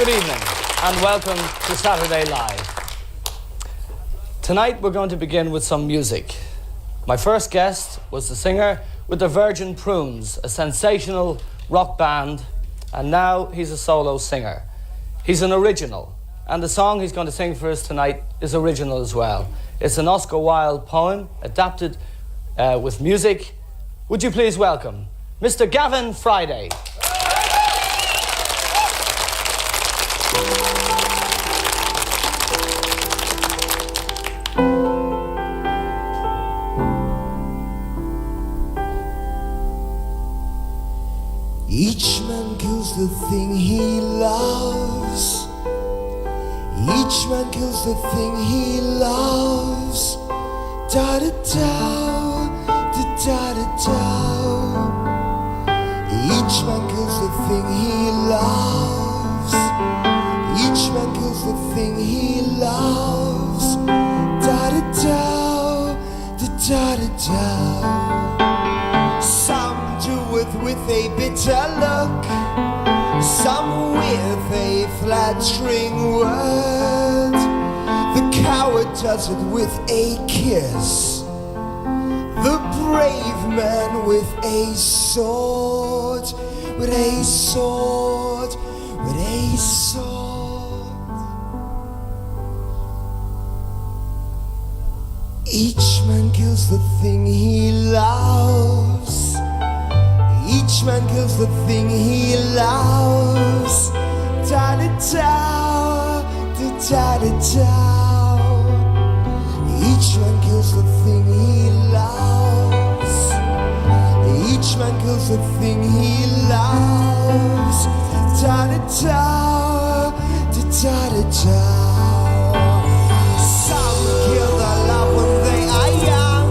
Good evening and welcome to Saturday Live. Tonight we're going to begin with some music. My first guest was the singer with the Virgin Prunes, a sensational rock band, and now he's a solo singer. He's an original, and the song he's going to sing for us tonight is original as well. It's an Oscar Wilde poem adapted with music. Would you please welcome Mr. Gavin Friday. Each man kills the thing he loves. Each man kills the thing he loves. Da da da, da da da da. Each man kills the thing he loves. Each man kills the thing he loves. Da da da, da da da da. Some do it with a bitter look, some with a flattering word. The coward does it with a kiss, the brave man with a sword, with a sword, with a sword. Each man kills the thing he loves. Each man kills the thing he loves. Da da da, da da da da. Each man kills the thing he loves. Each man kills the thing he loves. Da da da, da da da da. Some kill their love when they are young,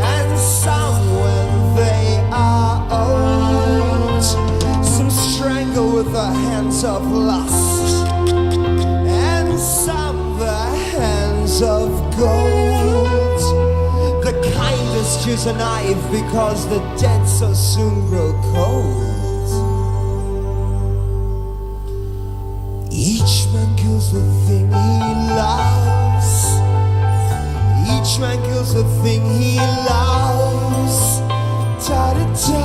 and some when they are old. Some strangle with the hands of lust, and some the hands of gold. The kindest use a knife because the dead so soon grow cold. Each man kills the thing he loves. Each man kills the thing he loves. Da da da,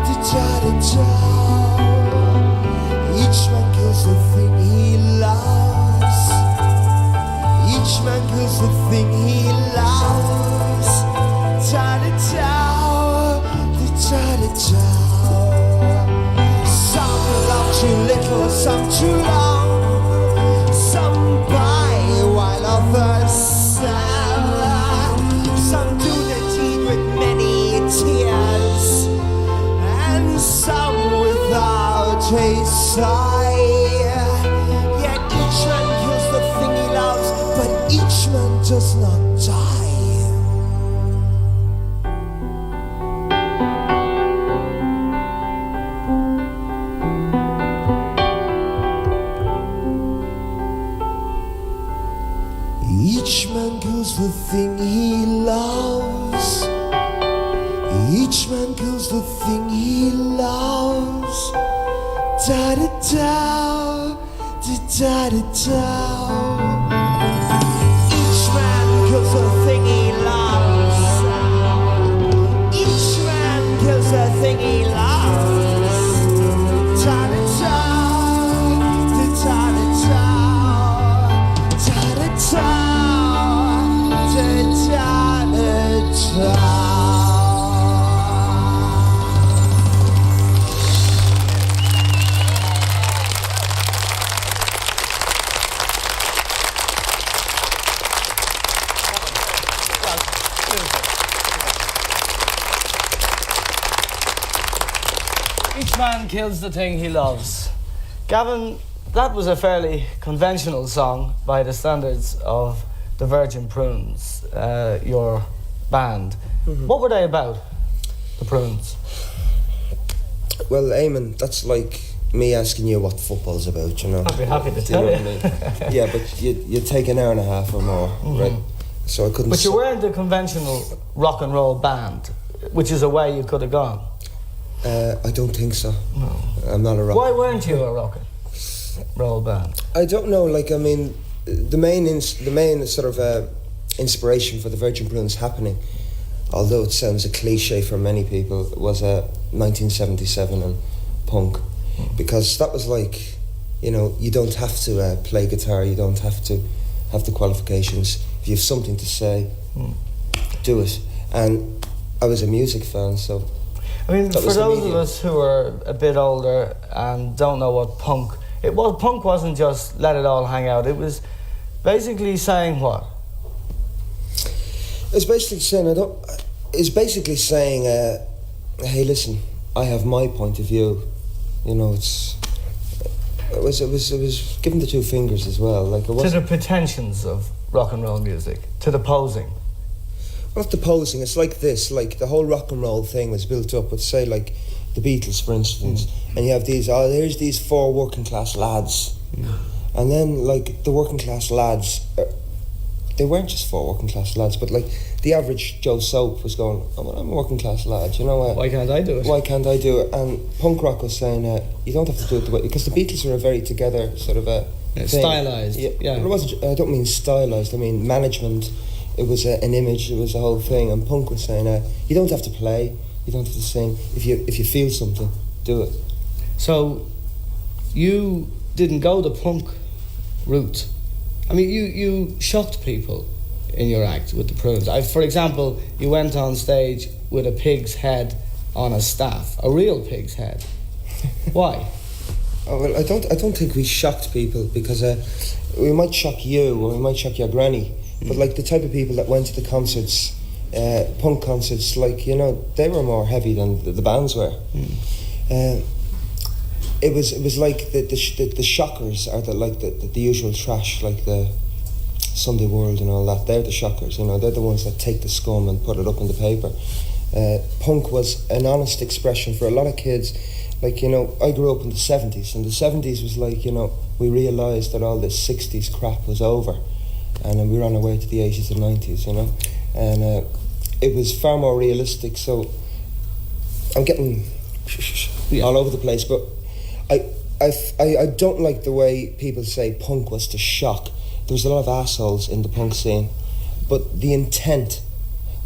da da da da. Each man kills the thing he loves. Each man kills the thing he loves. Da da da, da da da. Some love too little, some too long. Some buy while others sell. Some do the deed with many tears, and some without a sigh. Yet each man kills the thing he loves, but each man does not die. Each man kills the thing he loves. Each man kills the thing he loves. Da da da, da da da da. Each man kills the thing he loves. Each man kills the thing he loves. Da da da, da da da, da da da. Each man kills the thing he loves. Gavin, that was a fairly conventional song by the standards of the Virgin Prunes, your band. Mm-hmm. What were they about, the Prunes? Well, Eamon, that's like me asking you what football's about, you know. I'd be happy to tell you. I mean? Yeah, but you take an hour and a half or more, mm-hmm. right? So I couldn't... But you weren't a conventional rock and roll band, which is a way you could have gone. I don't think so. No. I'm not a rocker. Why weren't you a rocker? roll band? I don't know. Like, I mean, the main sort of inspiration for the Virgin Prunes happening, although it sounds a cliche for many people, was 1977 and punk, because that was like, you know, you don't have to play guitar, you don't have to have the qualifications. If you have something to say, do it. And I was a music fan, so. I mean, for those of us who are a bit older and don't know what punk, punk wasn't just let it all hang out. It was basically saying what? It's basically saying, hey, listen, I have my point of view. You know, it was giving the two fingers as well. Like, it was to the pretensions of rock and roll music, to the posing. Not the posing. It's like this. Like, the whole rock and roll thing was built up with, say, like the Beatles, for instance, and you have these. Here's these four working class lads, and then like the working class lads. They weren't just four working class lads, but like the average Joe Soap was going, oh, well, I'm a working class lad, you know. Why can't I do it? Why can't I do it? And punk rock was saying, you don't have to do it the way, because the Beatles were a very together sort of a stylised. Yeah. It wasn't. I don't mean stylised. I mean management. It was an image. It was a whole thing. And punk was saying, you don't have to play. You don't have to sing. If you feel something, do it. So, you didn't go the punk route. I mean, you shocked people in your act with the Prunes. For example, you went on stage with a pig's head on a staff, a real pig's head. Why? Oh, well, I don't think we shocked people, because we might shock you or we might shock your granny, but like the type of people that went to the concerts, punk concerts, like, you know, they were more heavy than the bands were. It was like the shockers are the usual trash, like the Sunday World and all that. They're the shockers, you know. They're the ones that take the scum and put it up in the paper. Punk was an honest expression for a lot of kids. Like, you know, I grew up in the 70s, and the 70s was like, you know, we realised that all this 60s crap was over, and then we were on our way to the 80s and 90s, you know. And it was far more realistic, so I'm getting all over the place, but I don't like the way people say punk was to shock. There was a lot of assholes in the punk scene, but the intent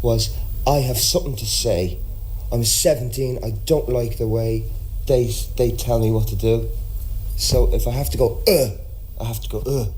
was, I have something to say. I'm 17, I don't like the way they tell me what to do. So if I have to go, I have to go,